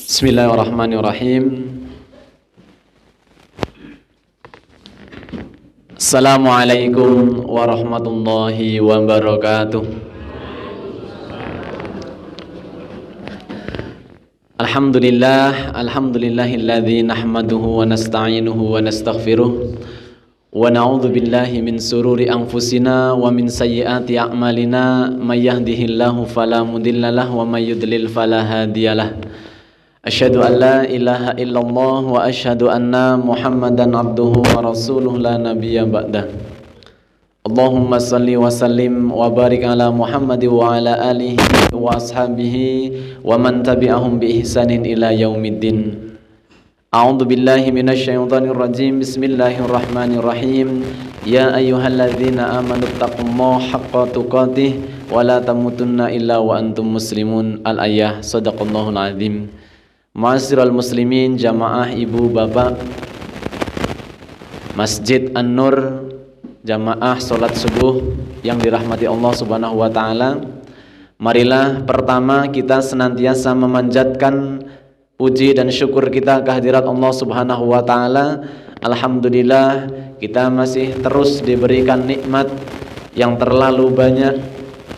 Bismillahirrahmanirrahim. Assalamualaikum warahmatullahi wabarakatuh. Alhamdulillahilladzi nahmaduhu wa nasta'inuhu wa nastaghfiruh wa na'udzu billahi min sururi anfusina wa min sayyiati a'malina may yahdihillahu fala mudhillalah wa may yudlil fala hadiyalah. Asyhadu an la ilaha illallah wa asyhadu anna Muhammadan abduhu wa rasuluh la nabiyya ba'dah. Allahumma salli wa sallim wa barik ala Muhammad wa ala alihi wa ashabihi wa man tabi'ahum bi ihsanin ila yaumiddin. A'udzu billahi minasyaitonir rajim. Bismillahirrahmanirrahim. Ya ayyuhalladzina amanu taqullaha haqqa tuqatih wa la tamutunna illa wa antum muslimun. Al-ayah. Shadaqallahul azim. Ma'asyiral muslimin, jamaah ibu bapak Masjid An-Nur, jamaah salat subuh yang dirahmati Allah Subhanahu wa taala. Marilah pertama kita senantiasa memanjatkan puji dan syukur kita kehadirat Allah Subhanahu wa taala. Alhamdulillah kita masih terus diberikan nikmat yang terlalu banyak,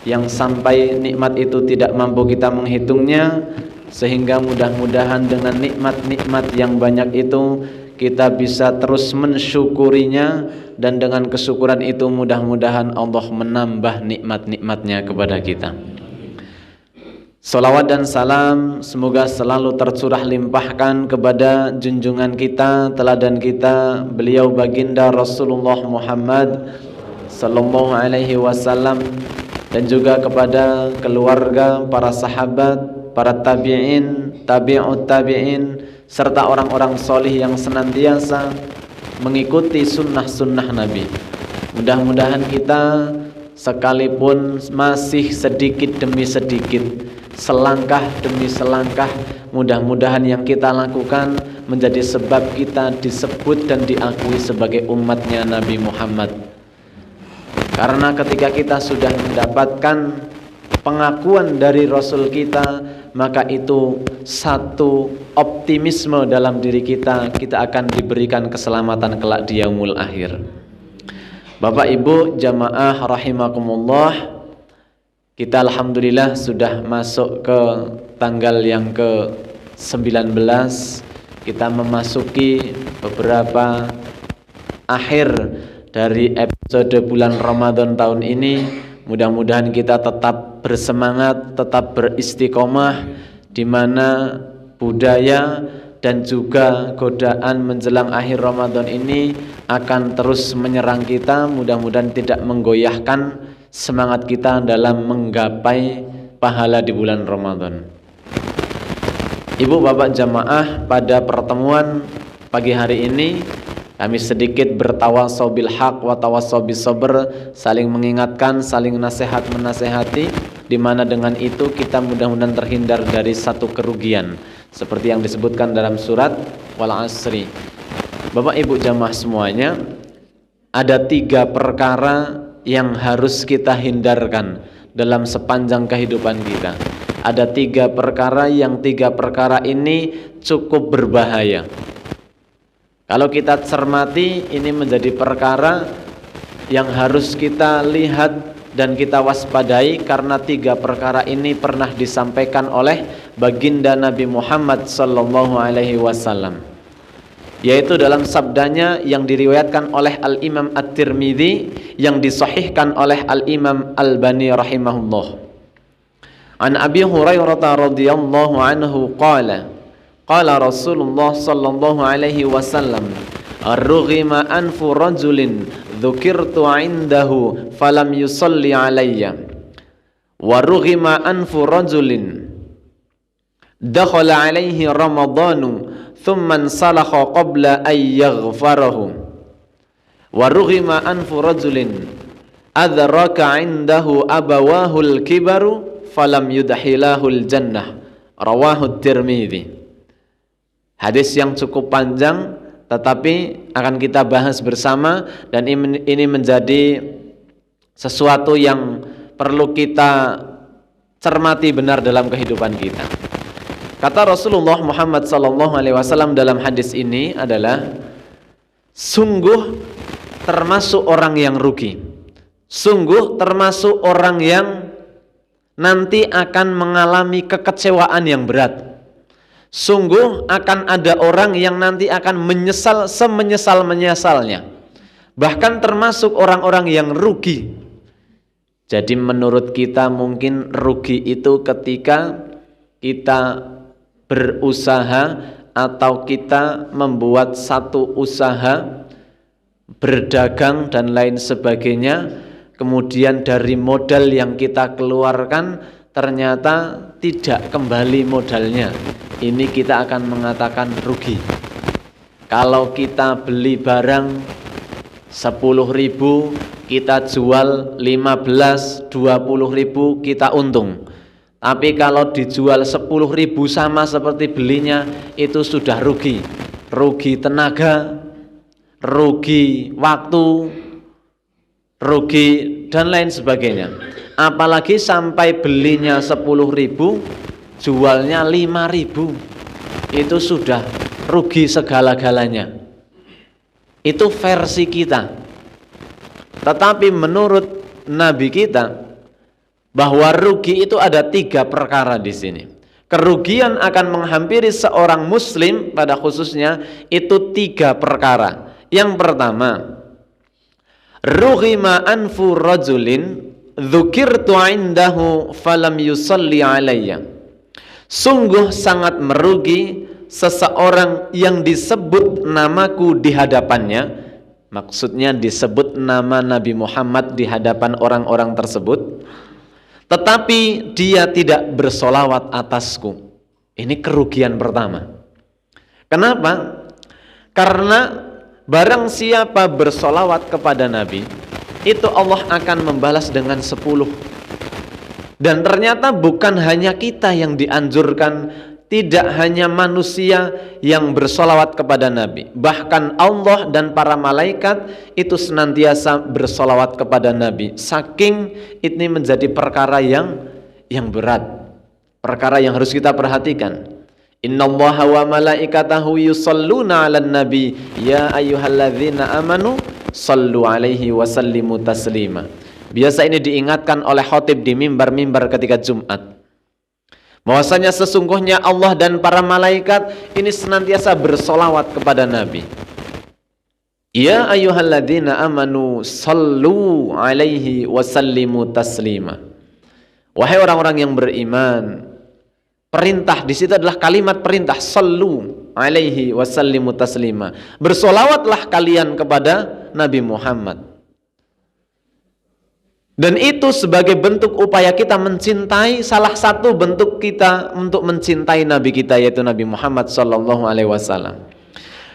yang sampai nikmat itu tidak mampu kita menghitungnya. Sehingga mudah-mudahan dengan nikmat-nikmat yang banyak itu kita bisa terus mensyukurinya, dan dengan kesyukuran itu mudah-mudahan Allah menambah nikmat-nikmatnya kepada kita. Salawat dan salam semoga selalu tercurah limpahkan kepada junjungan kita, teladan kita, beliau baginda Rasulullah Muhammad sallallahu alaihi wasallam, dan juga kepada keluarga, para sahabat, para tabi'in, tabi'ut tabi'in, serta orang-orang solih yang senantiasa mengikuti sunnah-sunnah Nabi. Mudah-mudahan kita sekalipun masih sedikit demi sedikit, selangkah demi selangkah, mudah-mudahan yang kita lakukan menjadi sebab kita disebut dan diakui sebagai umatnya Nabi Muhammad. Karena ketika kita sudah mendapatkan pengakuan dari Rasul kita, maka itu satu optimisme dalam diri kita akan diberikan keselamatan kelak di yaumul akhir. Bapak Ibu jamaah rahimakumullah, kita alhamdulillah sudah masuk ke tanggal yang ke-19. Kita memasuki beberapa akhir dari episode bulan Ramadan tahun ini. Mudah-mudahan kita tetap bersemangat, tetap beristiqomah, di mana budaya dan juga godaan menjelang akhir Ramadan ini akan terus menyerang kita. Mudah-mudahan tidak menggoyahkan semangat kita dalam menggapai pahala di bulan Ramadan. Ibu bapak jamaah, pada pertemuan pagi hari ini kami sedikit bertawasau bil haq wa tawasau bis sabr, saling mengingatkan, saling nasihat menasehati, di mana dengan itu kita mudah-mudahan terhindar dari satu kerugian seperti yang disebutkan dalam surat Wal Asri. Bapak Ibu jamaah semuanya, ada 3 perkara yang harus kita hindarkan dalam sepanjang kehidupan kita. Ada 3 perkara yang 3 perkara ini cukup berbahaya. Kalau kita cermati, ini menjadi perkara yang harus kita lihat dan kita waspadai, karena 3 perkara ini pernah disampaikan oleh baginda Nabi Muhammad sallallahu alaihi wasallam, yaitu dalam sabdanya yang diriwayatkan oleh Al-Imam At-Tirmidzi, yang disahihkan oleh Al-Imam Al-Albani rahimahullah. An Abi Hurairah radhiyallahu anhu qala qala Rasulullah sallallahu alaihi wasallam, ar-rughima anfu rajulin dzukirtu indahu falam yusalli alayya, wa rughima anfu rajulin dakhala alaihi ramadhanu thumma salakha qabla ay yaghfarahu, wa rughima anfu rajulin adraka indahu abawahul kibaru falam yudkhilahul jannah, rawahu Tirmidzi. Hadis yang cukup panjang, tetapi akan kita bahas bersama, dan ini menjadi sesuatu yang perlu kita cermati benar dalam kehidupan kita. Kata Rasulullah Muhammad SAW dalam hadis ini adalah, sungguh termasuk orang yang rugi, sungguh termasuk orang yang nanti akan mengalami kekecewaan yang berat, sungguh akan ada orang yang nanti akan menyesal semenyesal-menyesalnya, bahkan termasuk orang-orang yang rugi. Jadi menurut kita mungkin rugi itu ketika kita berusaha atau kita membuat satu usaha, berdagang dan lain sebagainya, kemudian dari modal yang kita keluarkan ternyata tidak kembali modalnya. Ini kita akan mengatakan rugi. Kalau kita beli barang 10.000, kita jual 15, 20.000, kita untung. Tapi kalau dijual 10.000 sama seperti belinya, itu sudah rugi. Rugi tenaga, rugi waktu, rugi dan lain sebagainya. Apalagi sampai belinya 10.000, jualnya 5.000, itu sudah rugi segala-galanya. Itu versi kita. Tetapi menurut Nabi kita, bahwa rugi itu ada 3 perkara di sini. Kerugian akan menghampiri seorang muslim pada khususnya itu 3 perkara. Yang pertama, rughima anfu rajulin dzukirtu indahu falam yusalli alayya. Sungguh sangat merugi seseorang yang disebut namaku di hadapannya. Maksudnya disebut nama Nabi Muhammad di hadapan orang-orang tersebut, tetapi dia tidak bersolawat atasku. Ini kerugian pertama. Kenapa? Karena barang siapa bersolawat kepada Nabi, itu Allah akan membalas dengan 10. Dan ternyata bukan hanya kita yang dianjurkan, tidak hanya manusia yang bersolawat kepada Nabi, bahkan Allah dan para malaikat itu senantiasa bersolawat kepada Nabi. Saking ini menjadi perkara yang berat, perkara yang harus kita perhatikan. Innallaha wa malaikatahu yusalluna 'alan nabi ya ayyuhalladzina amanu sallu 'alaihi wa sallimu taslima. Biasa ini diingatkan oleh khatib di mimbar-mimbar ketika Jumat, bahwasanya sesungguhnya Allah dan para malaikat ini senantiasa bersolawat kepada Nabi. Ya ayyuhalladzina amanu sallu alaihi wasallimu taslima. Wahai orang-orang yang beriman, perintah di situ adalah kalimat perintah, sallu alaihi wasallimu taslima. Bersolawatlah kalian kepada Nabi Muhammad. Dan itu sebagai bentuk upaya kita mencintai, salah satu bentuk kita untuk mencintai Nabi kita, yaitu Nabi Muhammad SAW.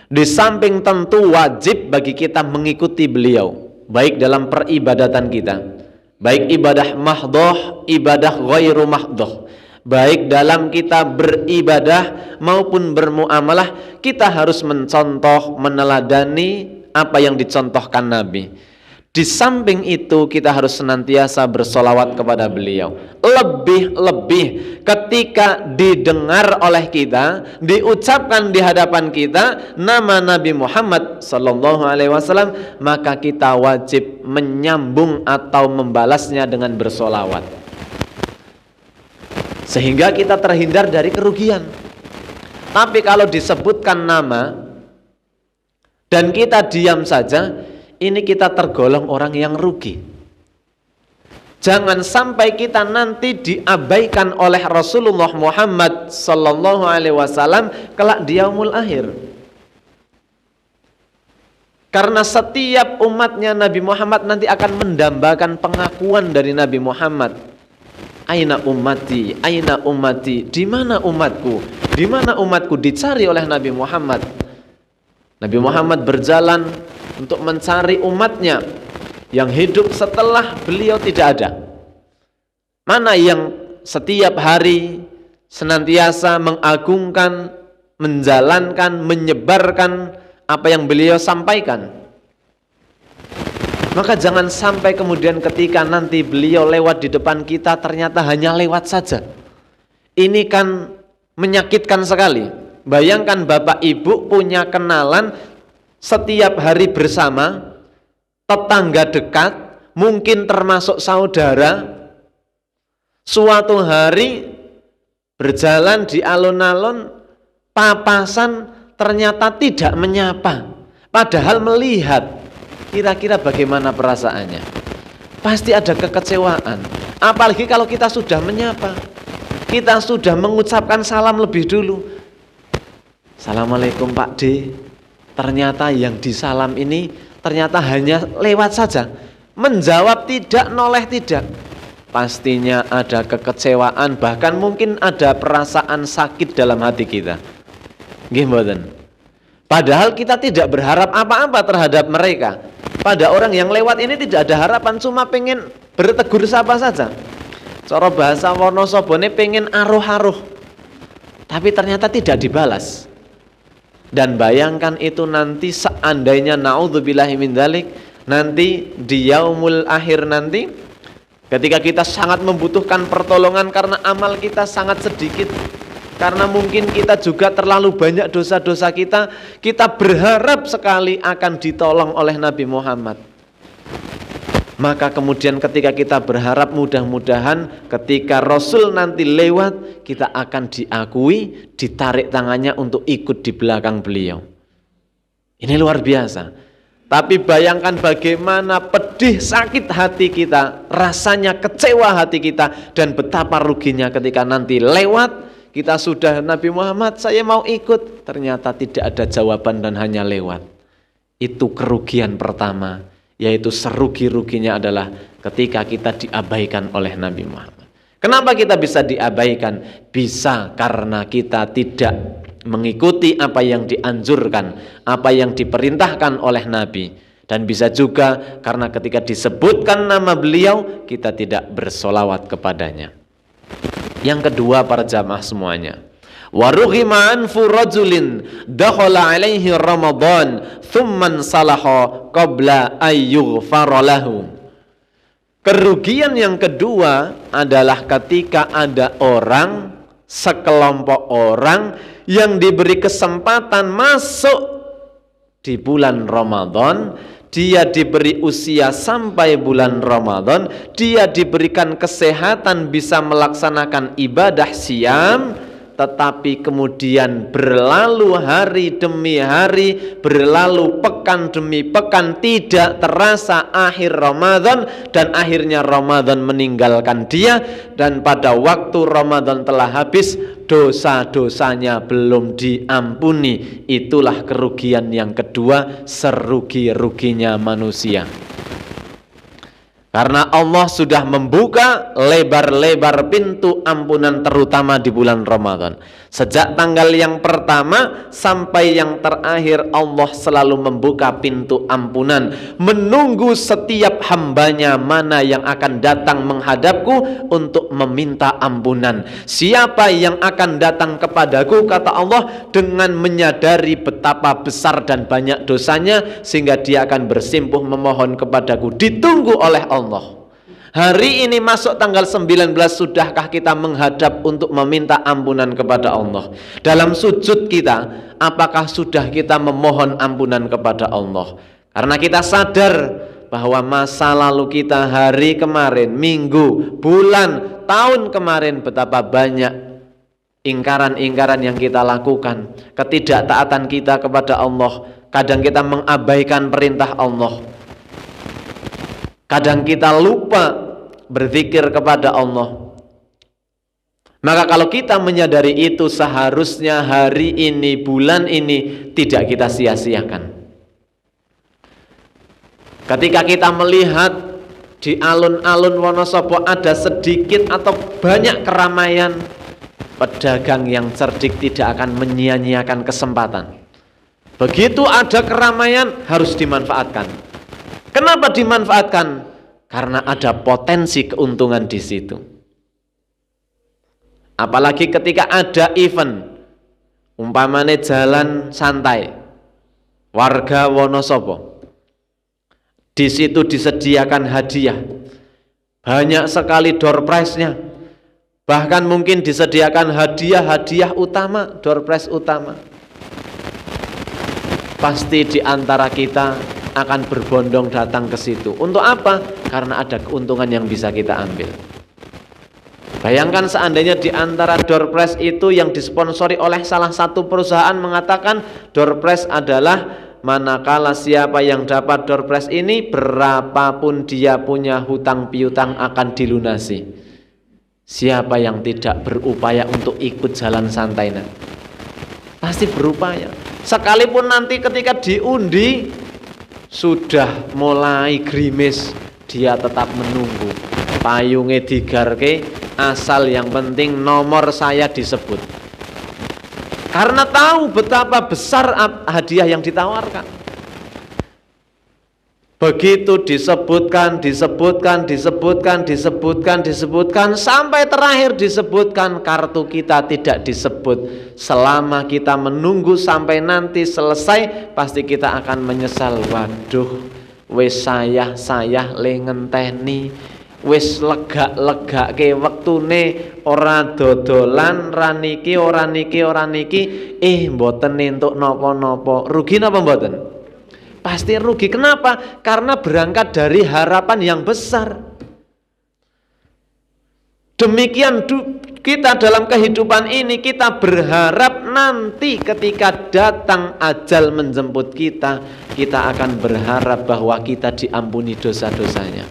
Di samping tentu wajib bagi kita mengikuti beliau, baik dalam peribadatan kita, baik ibadah mahdhah, ibadah ghairu mahdhah, baik dalam kita beribadah maupun bermuamalah, kita harus mencontoh, meneladani apa yang dicontohkan Nabi. Di samping itu kita harus senantiasa bersolawat kepada beliau. Lebih-lebih ketika didengar oleh kita, diucapkan di hadapan kita nama Nabi Muhammad SAW, maka kita wajib menyambung atau membalasnya dengan bersolawat, sehingga kita terhindar dari kerugian. Tapi kalau disebutkan nama dan kita diam saja, ini kita tergolong orang yang rugi. Jangan sampai kita nanti diabaikan oleh Rasulullah Muhammad SAW kelak di yaumul akhir. Karena setiap umatnya Nabi Muhammad nanti akan mendambakan pengakuan dari Nabi Muhammad. Aina ummati, aina ummati, di mana umatku? Di mana umatku? Dicari oleh Nabi Muhammad. Nabi Muhammad berjalan untuk mencari umatnya yang hidup setelah beliau tidak ada. Mana yang setiap hari senantiasa mengagungkan, menjalankan, menyebarkan apa yang beliau sampaikan. Maka jangan sampai kemudian ketika nanti beliau lewat di depan kita ternyata hanya lewat saja. Ini kan Menyakitkan sekali. Bayangkan bapak ibu punya kenalan setiap hari bersama, tetangga dekat, mungkin termasuk saudara. Suatu hari berjalan di alun-alun, papasan, ternyata tidak menyapa, padahal melihat. Kira-kira bagaimana perasaannya? Pasti ada kekecewaan. Apalagi kalau kita sudah menyapa, kita sudah mengucapkan salam lebih dulu. Assalamualaikum Pak D. Ternyata yang disalam ini ternyata hanya lewat saja, menjawab tidak, noleh tidak. Pastinya ada kekecewaan, bahkan mungkin ada perasaan sakit dalam hati kita. Nggih mboten? Padahal kita tidak berharap apa-apa terhadap mereka. Pada orang yang lewat ini tidak ada harapan, cuma pengen bertegur sapa saja. Cara bahasa Wonosobone pengen aruh-aruh, tapi ternyata tidak dibalas. Dan bayangkan itu nanti seandainya naudzubillahi min dzalik, nanti di yaumul akhir nanti, ketika kita sangat membutuhkan pertolongan karena amal kita sangat sedikit, karena mungkin kita juga terlalu banyak dosa-dosa kita berharap sekali akan ditolong oleh Nabi Muhammad. Maka kemudian ketika kita berharap, mudah-mudahan ketika Rasul nanti lewat, kita akan diakui, ditarik tangannya untuk ikut di belakang beliau. Ini luar biasa. Tapi bayangkan bagaimana pedih, sakit hati kita, rasanya kecewa hati kita, dan betapa ruginya ketika nanti lewat, kita sudah, Nabi Muhammad saya mau ikut, ternyata tidak ada jawaban dan hanya lewat. Itu kerugian pertama, yaitu serugi-ruginya adalah ketika kita diabaikan oleh Nabi Muhammad. Kenapa kita bisa diabaikan? Bisa karena kita tidak mengikuti apa yang dianjurkan, apa yang diperintahkan oleh Nabi. Dan bisa juga karena ketika disebutkan nama beliau, kita tidak bersolawat kepadanya. Yang kedua, para jamaah semuanya, warughima anfu rajulin dakhala alaihi Ramadan thumman salaha qabla ayyughfara lahu. Kerugian yang kedua adalah ketika ada orang, sekelompok orang yang diberi kesempatan masuk di bulan Ramadan, dia diberi usia sampai bulan Ramadan, dia diberikan kesehatan bisa melaksanakan ibadah siam, tetapi kemudian berlalu hari demi hari, berlalu pekan demi pekan, tidak terasa akhir Ramadan, dan akhirnya Ramadan meninggalkan dia, dan pada waktu Ramadan telah habis, dosa-dosanya belum diampuni. Itulah kerugian yang kedua, serugi-ruginya manusia. Karena Allah sudah membuka lebar-lebar pintu ampunan, terutama di bulan Ramadan. Sejak tanggal yang pertama sampai yang terakhir, Allah selalu membuka pintu ampunan, menunggu setiap hambanya mana yang akan datang menghadapku untuk meminta ampunan. Siapa yang akan datang kepadaku, kata Allah, dengan menyadari betapa besar dan banyak dosanya, sehingga dia akan bersimpuh memohon kepadaku, ditunggu oleh Allah. Hari ini masuk tanggal 19, sudahkah kita menghadap untuk meminta ampunan kepada Allah? Dalam sujud kita, apakah sudah kita memohon ampunan kepada Allah? Karena kita sadar bahwa masa lalu kita, hari kemarin, minggu, bulan, tahun kemarin, betapa banyak ingkaran-ingkaran yang kita lakukan, ketidaktaatan kita kepada Allah. Kadang kita mengabaikan perintah Allah, kadang kita lupa berzikir kepada Allah. Maka kalau kita menyadari itu, seharusnya hari ini, bulan ini tidak kita sia-siakan. Ketika kita melihat di alun-alun Wonosobo ada sedikit atau banyak keramaian, pedagang yang cerdik tidak akan menyia-nyiakan kesempatan. Begitu ada keramaian, harus dimanfaatkan. Kenapa dimanfaatkan? Karena ada potensi keuntungan di situ. Apalagi ketika ada event, umpamanya jalan santai, warga Wonosobo, di situ disediakan hadiah, banyak sekali door prize-nya, Bahkan mungkin disediakan hadiah-hadiah utama, door prize utama. Pasti di antara kita akan berbondong datang ke situ. Untuk apa? Karena ada keuntungan yang bisa kita ambil. Bayangkan seandainya di antara door prize itu yang disponsori oleh salah satu perusahaan mengatakan door prize adalah manakala siapa yang dapat door prize ini, berapapun dia punya hutang piutang akan dilunasi. Siapa yang tidak berupaya untuk ikut jalan santai pasti berupaya. Sekalipun nanti ketika diundi sudah mulai gerimis, dia tetap menunggu. Payungnya digarke, asal yang penting nomor saya disebut. Karena tahu betapa besar hadiah yang ditawarkan. Begitu disebutkan sampai terakhir disebutkan kartu kita tidak disebut. Selama kita menunggu sampai nanti selesai, pasti kita akan menyesal. Waduh, wis saya le ngenteni, wis lega ke wektune ora dodolan ora niki mboten entuk napa-napa. Rugi napa mboten? Pasti rugi. Kenapa? Karena berangkat dari harapan yang besar. Demikian kita dalam kehidupan ini, kita berharap nanti ketika datang ajal menjemput kita, kita akan berharap bahwa kita diampuni dosa-dosanya.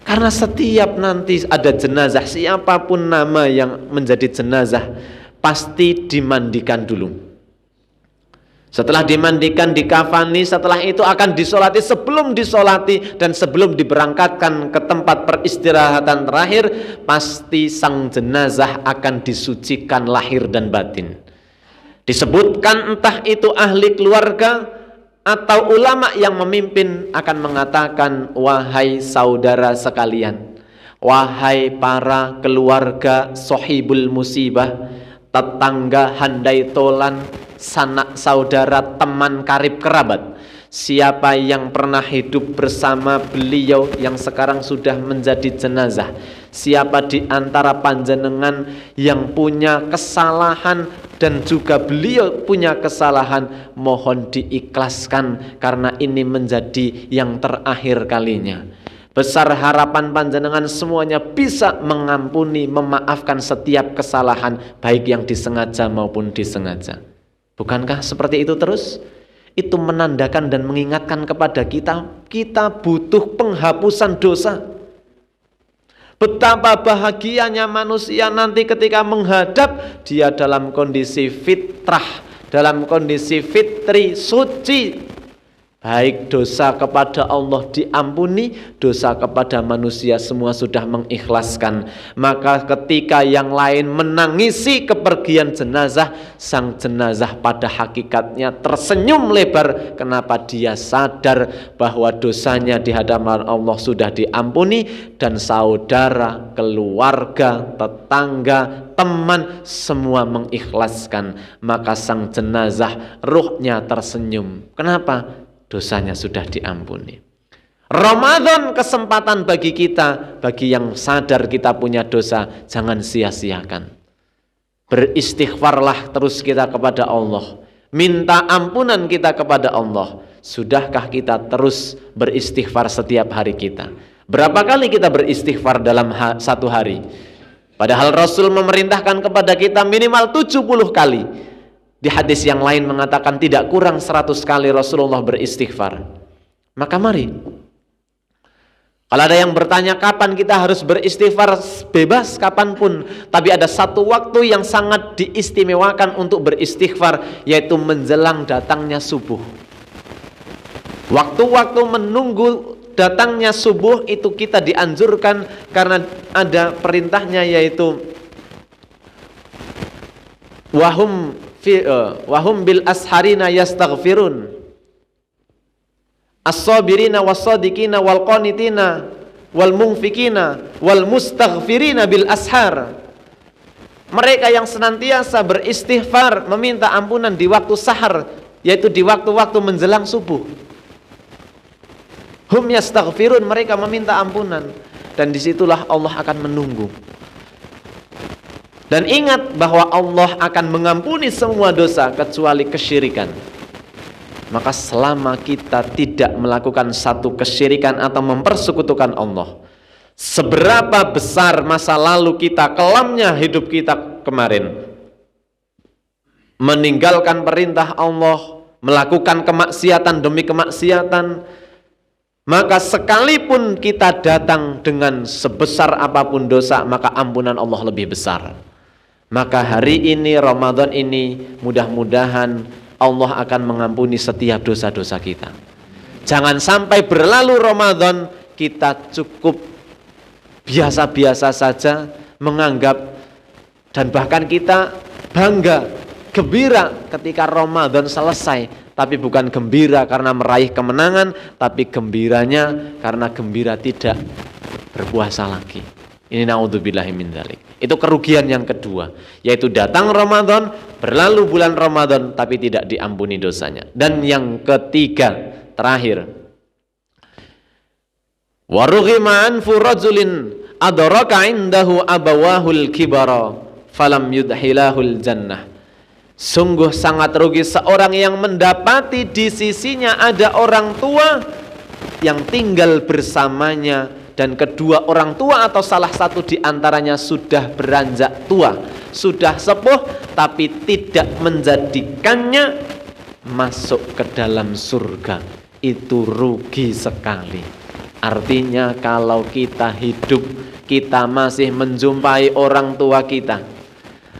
Karena setiap nanti ada jenazah, siapapun nama yang menjadi jenazah pasti dimandikan dulu. Setelah dimandikan, dikafani, setelah itu akan disolati. Sebelum disolati dan sebelum diberangkatkan ke tempat peristirahatan terakhir, pasti sang jenazah akan disucikan lahir dan batin. Disebutkan entah itu ahli keluarga atau ulama yang memimpin akan mengatakan, wahai saudara sekalian, wahai para keluarga sohibul musibah, tetangga handai tolan, sanak saudara, teman karib kerabat, siapa yang pernah hidup bersama beliau yang sekarang sudah menjadi jenazah, siapa di antara panjenengan yang punya kesalahan dan juga beliau punya kesalahan, mohon diikhlaskan karena ini menjadi yang terakhir kalinya. Besar harapan panjenengan semuanya bisa mengampuni, memaafkan setiap kesalahan, baik yang disengaja maupun disengaja. Bukankah seperti itu terus? Itu menandakan dan mengingatkan kepada kita butuh penghapusan dosa. Betapa bahagianya manusia nanti ketika menghadap dia dalam kondisi fitrah, dalam kondisi fitri, suci. Baik dosa kepada Allah diampuni, dosa kepada manusia semua sudah mengikhlaskan. Maka ketika yang lain menangisi kepergian jenazah, sang jenazah pada hakikatnya tersenyum lebar. Kenapa? Dia sadar bahwa dosanya di hadapan Allah sudah diampuni, dan saudara, keluarga, tetangga, teman semua mengikhlaskan. Maka sang jenazah ruhnya tersenyum. Kenapa? Dosanya sudah diampuni. Ramadan kesempatan bagi kita, bagi yang sadar kita punya dosa, jangan sia-siakan. Beristighfarlah terus kita kepada Allah. Minta ampunan kita kepada Allah. Sudahkah kita terus beristighfar setiap hari kita? Berapa kali kita beristighfar dalam satu hari? Padahal Rasul memerintahkan kepada kita minimal 70 kali. Di hadis yang lain mengatakan tidak kurang 100 kali Rasulullah beristighfar. Maka mari, kalau ada yang bertanya kapan kita harus beristighfar, bebas kapanpun. Tapi ada satu waktu yang sangat diistimewakan untuk beristighfar, yaitu menjelang datangnya subuh. Waktu-waktu menunggu datangnya subuh itu kita dianjurkan karena ada perintahnya, yaitu wahum bil asharina yastaghfirun as-sabirina was-sadiqina wal qanitina wal munfikina wal mustaghfirina bil ashar. Mereka yang senantiasa beristighfar, meminta ampunan di waktu sahar, yaitu di waktu-waktu menjelang subuh. Hum yastaghfirun, mereka meminta ampunan, dan disitulah Allah akan menunggu. Dan ingat bahwa Allah akan mengampuni semua dosa kecuali kesyirikan. Maka selama kita tidak melakukan satu kesyirikan atau mempersekutukan Allah, seberapa besar masa lalu kita, kelamnya hidup kita kemarin, meninggalkan perintah Allah, melakukan kemaksiatan demi kemaksiatan, maka sekalipun kita datang dengan sebesar apapun dosa, maka ampunan Allah lebih besar. Maka hari ini, Ramadan ini, mudah-mudahan Allah akan mengampuni setiap dosa-dosa kita. Jangan sampai berlalu Ramadan kita cukup biasa-biasa saja, menganggap dan bahkan kita bangga, gembira ketika Ramadan selesai, tapi bukan gembira karena meraih kemenangan, tapi gembiranya karena gembira tidak berpuasa lagi. Ini naudzubillahi min dzalik. Itu kerugian yang kedua, yaitu datang Ramadan, berlalu bulan Ramadan tapi tidak diampuni dosanya. Dan yang ketiga, terakhir, wa rughima anfu rajulin adraka indahu abawahul kibara falam yudhilahul jannah. Sungguh sangat rugi seorang yang mendapati di sisinya ada orang tua yang tinggal bersamanya, dan kedua orang tua atau salah satu di antaranya sudah beranjak tua, sudah sepuh, tapi tidak menjadikannya masuk ke dalam surga. Itu rugi sekali. Artinya kalau kita hidup, kita masih menjumpai orang tua kita,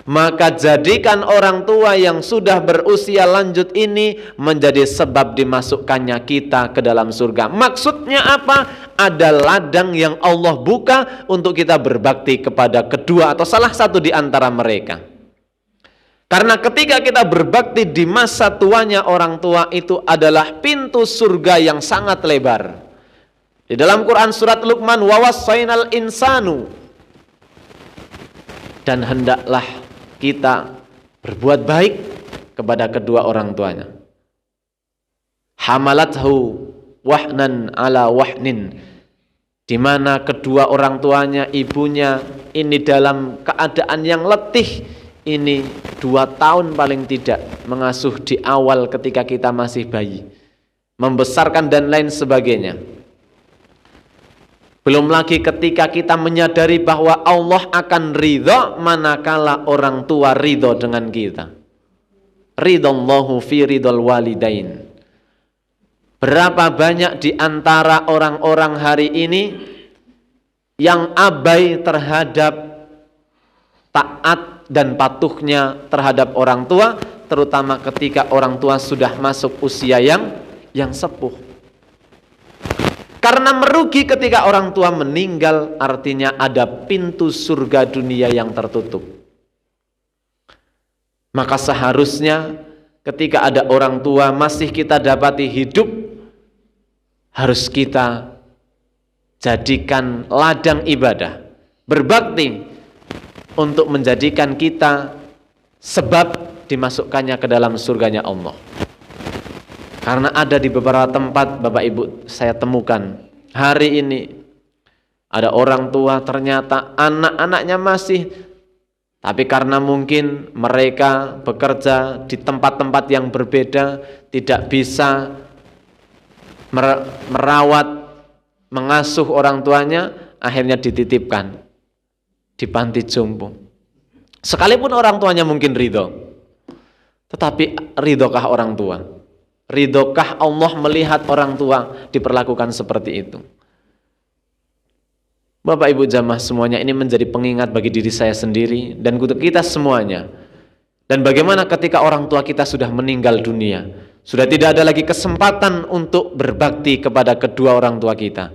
maka jadikan orang tua yang sudah berusia lanjut ini menjadi sebab dimasukkannya kita ke dalam surga. Maksudnya apa? Ada ladang yang Allah buka untuk kita berbakti kepada kedua atau salah satu di antara mereka. Karena ketika kita berbakti di masa tuanya orang tua, itu adalah pintu surga yang sangat lebar. Di dalam Quran surat Luqman, wa wassaynal insanu, dan hendaklah kita berbuat baik kepada kedua orang tuanya. Hamalathu wahnan ala wahnin, di mana kedua orang tuanya, ibunya ini dalam keadaan yang letih, ini 2 tahun paling tidak mengasuh di awal ketika kita masih bayi, membesarkan dan lain sebagainya. Belum lagi ketika kita menyadari bahwa Allah akan ridho manakala orang tua ridho dengan kita. Ridallahu fi ridal walidain. Berapa banyak di antara orang-orang hari ini yang abai terhadap taat dan patuhnya terhadap orang tua, terutama ketika orang tua sudah masuk usia yang sepuh. Karena merugi ketika orang tua meninggal, artinya ada pintu surga dunia yang tertutup. Maka seharusnya ketika ada orang tua masih kita dapati hidup, harus kita jadikan ladang ibadah, berbakti untuk menjadikan kita sebab dimasukkannya ke dalam surganya Allah. Karena ada di beberapa tempat Bapak Ibu saya temukan hari ini, ada orang tua ternyata anak-anaknya masih, tapi karena mungkin mereka bekerja di tempat-tempat yang berbeda, tidak bisa merawat, mengasuh orang tuanya, akhirnya dititipkan di panti jompo. Sekalipun orang tuanya mungkin ridho, tetapi ridhokah orang tua? Ridhokah Allah melihat orang tua diperlakukan seperti itu? Bapak Ibu jamaah semuanya, ini menjadi pengingat bagi diri saya sendiri dan kita semuanya. Dan bagaimana ketika orang tua kita sudah meninggal dunia, sudah tidak ada lagi kesempatan untuk berbakti kepada kedua orang tua kita,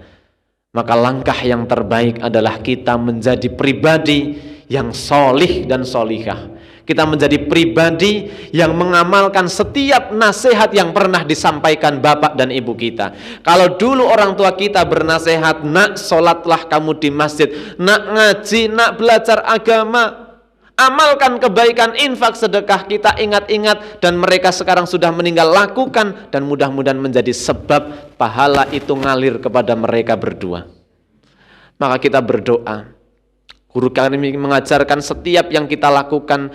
maka langkah yang terbaik adalah kita menjadi pribadi yang solih dan solihah. Kita menjadi pribadi yang mengamalkan setiap nasihat yang pernah disampaikan bapak dan ibu kita. Kalau dulu orang tua kita bernasihat, nak sholatlah kamu di masjid, nak ngaji, nak belajar agama, amalkan kebaikan, infak, sedekah, kita ingat-ingat, dan mereka sekarang sudah meninggal, lakukan, dan mudah-mudahan menjadi sebab pahala itu ngalir kepada mereka berdua. Maka kita berdoa, Guru kami mengajarkan setiap yang kita lakukan,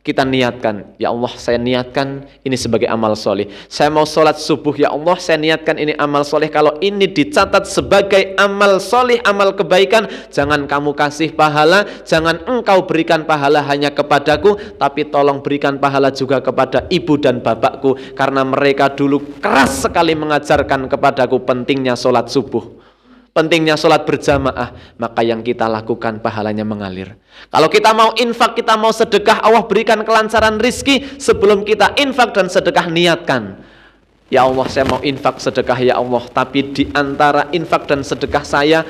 kita niatkan, ya Allah saya niatkan ini sebagai amal soleh. Saya mau sholat subuh, ya Allah saya niatkan ini amal soleh. Kalau ini dicatat sebagai amal soleh, amal kebaikan, jangan kamu kasih pahala, jangan engkau berikan pahala hanya kepadaku, tapi tolong berikan pahala juga kepada ibu dan bapakku, karena mereka dulu keras sekali mengajarkan kepadaku pentingnya sholat subuh, pentingnya sholat berjamaah. Maka yang kita lakukan pahalanya mengalir. Kalau kita mau infak, kita mau sedekah, Allah berikan kelancaran rizki. Sebelum kita infak dan sedekah, niatkan, ya Allah saya mau infak sedekah ya Allah, tapi di antara infak dan sedekah saya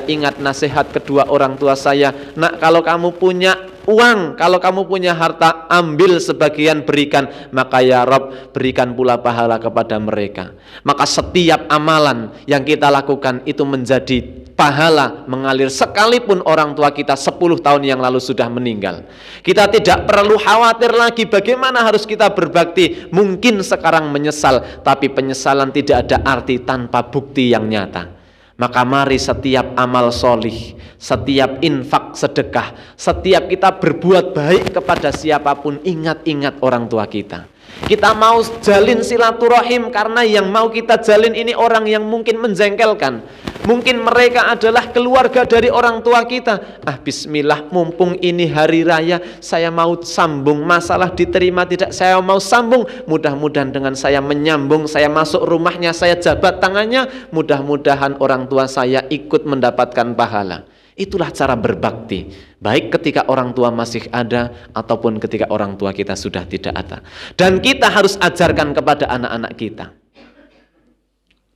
ingat nasihat kedua orang tua saya. Nak, kalau kamu punya uang, kalau kamu punya harta, ambil sebagian berikan, maka ya Rob berikan pula pahala kepada mereka. Maka setiap amalan yang kita lakukan itu menjadi pahala mengalir, sekalipun orang tua kita 10 tahun yang lalu sudah meninggal. Kita tidak perlu khawatir lagi bagaimana harus kita berbakti. Mungkin sekarang menyesal, tapi penyesalan tidak ada arti tanpa bukti yang nyata. Maka mari setiap amal solih, setiap infak sedekah, setiap kita berbuat baik kepada siapapun, ingat-ingat orang tua kita. Kita mau jalin silaturahim karena yang mau kita jalin ini orang yang mungkin menjengkelkan. Mungkin mereka adalah keluarga dari orang tua kita. Bismillah, mumpung ini hari raya, saya mau sambung, masalah diterima tidak, saya mau sambung. Mudah-mudahan dengan saya menyambung, saya masuk rumahnya, saya jabat tangannya, mudah-mudahan orang tua saya ikut mendapatkan pahala. Itulah cara berbakti, baik ketika orang tua masih ada ataupun ketika orang tua kita sudah tidak ada. Dan kita harus ajarkan kepada anak-anak kita.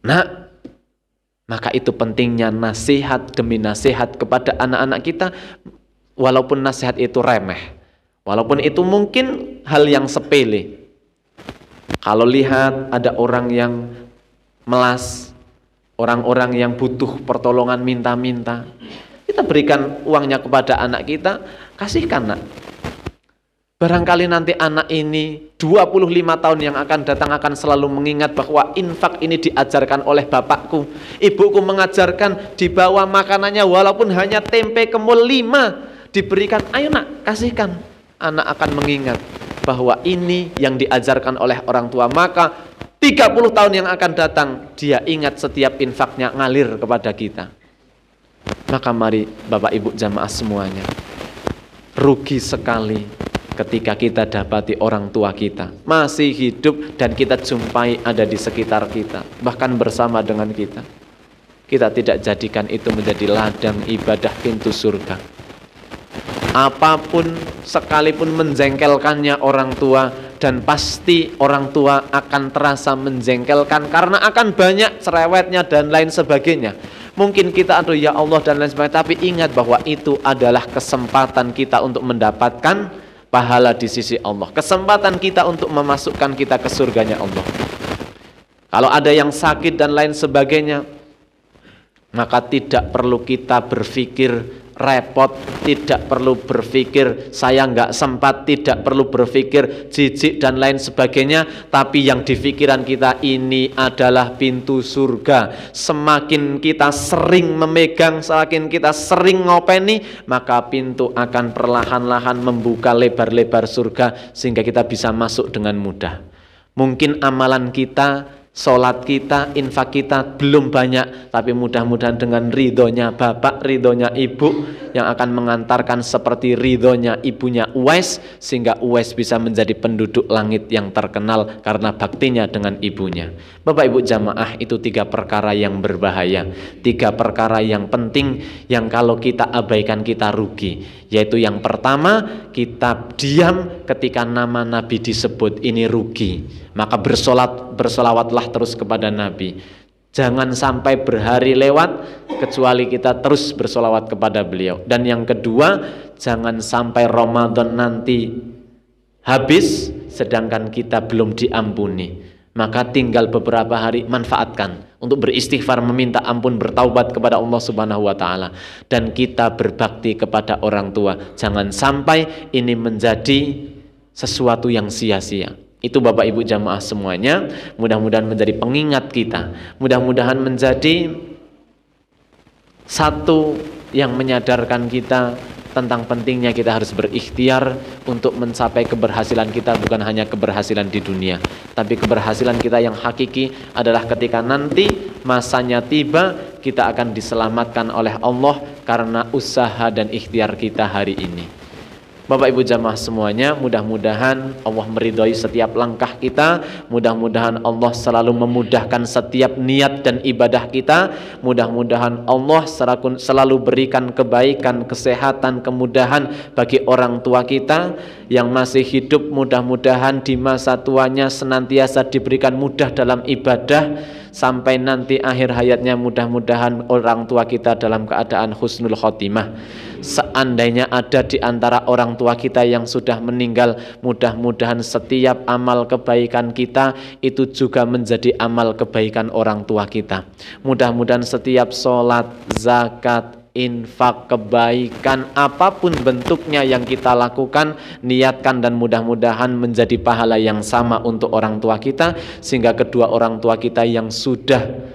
Nah, maka itu pentingnya nasihat demi nasihat kepada anak-anak kita, walaupun nasihat itu remeh, walaupun itu mungkin hal yang sepele. Kalau lihat ada orang yang melas, orang-orang yang butuh pertolongan minta-minta, kita berikan uangnya kepada anak kita, kasihkan nak. Barangkali nanti anak ini 25 tahun yang akan datang akan selalu mengingat bahwa infak ini diajarkan oleh bapakku, ibuku mengajarkan, dibawa makanannya walaupun hanya tempe kemul 5 diberikan, ayo nak kasihkan. Anak akan mengingat bahwa ini yang diajarkan oleh orang tua, maka 30 tahun yang akan datang dia ingat setiap infaknya ngalir kepada kita. Maka mari Bapak Ibu jamaah semuanya, rugi sekali ketika kita dapati orang tua kita masih hidup dan kita jumpai ada di sekitar kita, bahkan bersama dengan kita. Kita tidak jadikan itu menjadi ladang ibadah pintu surga. Apapun sekalipun menjengkelkannya orang tua, dan pasti orang tua akan terasa menjengkelkan karena akan banyak cerewetnya dan lain sebagainya. Mungkin kita aduh ya Allah dan lain sebagainya, tapi ingat bahwa itu adalah kesempatan kita untuk mendapatkan pahala di sisi Allah, kesempatan kita untuk memasukkan kita ke surganya Allah. Kalau ada yang sakit dan lain sebagainya, maka tidak perlu kita berpikir repot, tidak perlu berpikir saya nggak sempat, tidak perlu berpikir jijik dan lain sebagainya, tapi yang di pikiran kita ini adalah pintu surga. Semakin kita sering memegang, semakin kita sering ngopeni, maka pintu akan perlahan-lahan membuka lebar-lebar surga sehingga kita bisa masuk dengan mudah. Mungkin amalan kita, sholat kita, infak kita belum banyak, tapi mudah-mudahan dengan ridhonya bapak, ridhonya ibu yang akan mengantarkan seperti ridhonya ibunya Uwais, sehingga Uwais bisa menjadi penduduk langit yang terkenal karena baktinya dengan ibunya. Bapak Ibu jamaah, itu 3 perkara yang berbahaya, 3 perkara yang penting yang kalau kita abaikan kita rugi. Yaitu yang pertama, kita diam ketika nama Nabi disebut, ini rugi. Maka bersolawatlah terus kepada Nabi. Jangan sampai berhari lewat kecuali kita terus bersolawat kepada beliau. Dan yang kedua, jangan sampai Ramadan nanti habis sedangkan kita belum diampuni. Maka tinggal beberapa hari, manfaatkan untuk beristighfar, meminta ampun, bertaubat kepada Allah Subhanahu wa taala, dan kita berbakti kepada orang tua. Jangan sampai ini menjadi sesuatu yang sia-sia. Itu Bapak Ibu jamaah semuanya, mudah-mudahan menjadi pengingat kita, mudah-mudahan menjadi satu yang menyadarkan kita tentang pentingnya kita harus berikhtiar untuk mencapai keberhasilan kita, bukan hanya keberhasilan di dunia, tapi keberhasilan kita yang hakiki adalah ketika nanti masanya tiba, kita akan diselamatkan oleh Allah karena usaha dan ikhtiar kita hari ini. Bapak Ibu jamaah semuanya, mudah-mudahan Allah meridhai setiap langkah kita, mudah-mudahan Allah selalu memudahkan setiap niat dan ibadah kita, mudah-mudahan Allah selalu berikan kebaikan, kesehatan, kemudahan bagi orang tua kita yang masih hidup, mudah-mudahan di masa tuanya senantiasa diberikan mudah dalam ibadah, sampai nanti akhir hayatnya mudah-mudahan orang tua kita dalam keadaan husnul khotimah. Seandainya ada di antara orang tua kita yang sudah meninggal, mudah-mudahan setiap amal kebaikan kita itu juga menjadi amal kebaikan orang tua kita. Mudah-mudahan setiap sholat, zakat, infak, kebaikan apapun bentuknya yang kita lakukan, niatkan dan mudah-mudahan menjadi pahala yang sama untuk orang tua kita, sehingga kedua orang tua kita yang sudah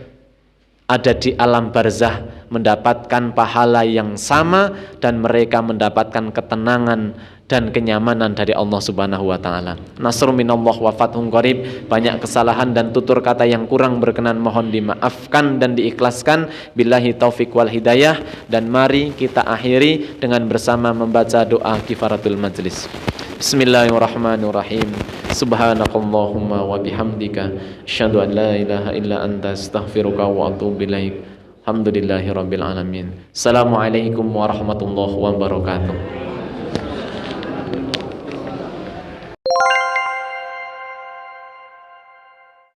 ada di alam barzah mendapatkan pahala yang sama dan mereka mendapatkan ketenangan dan kenyamanan dari Allah Subhanahu wa taala. Nasrun minallah wa fathun qarib. Banyak kesalahan dan tutur kata yang kurang berkenan mohon dimaafkan dan diikhlaskan. Billahi taufik wal hidayah. Dan mari kita akhiri dengan bersama membaca doa kifaratul majlis. Bismillahirrahmanirrahim. Subhanakallahumma wa bihamdika asyhadu an la ilaha illa anta astaghfiruka wa atubu ilaik. Alhamdulillahirabbil alamin. Assalamualaikum warahmatullahi wabarakatuh.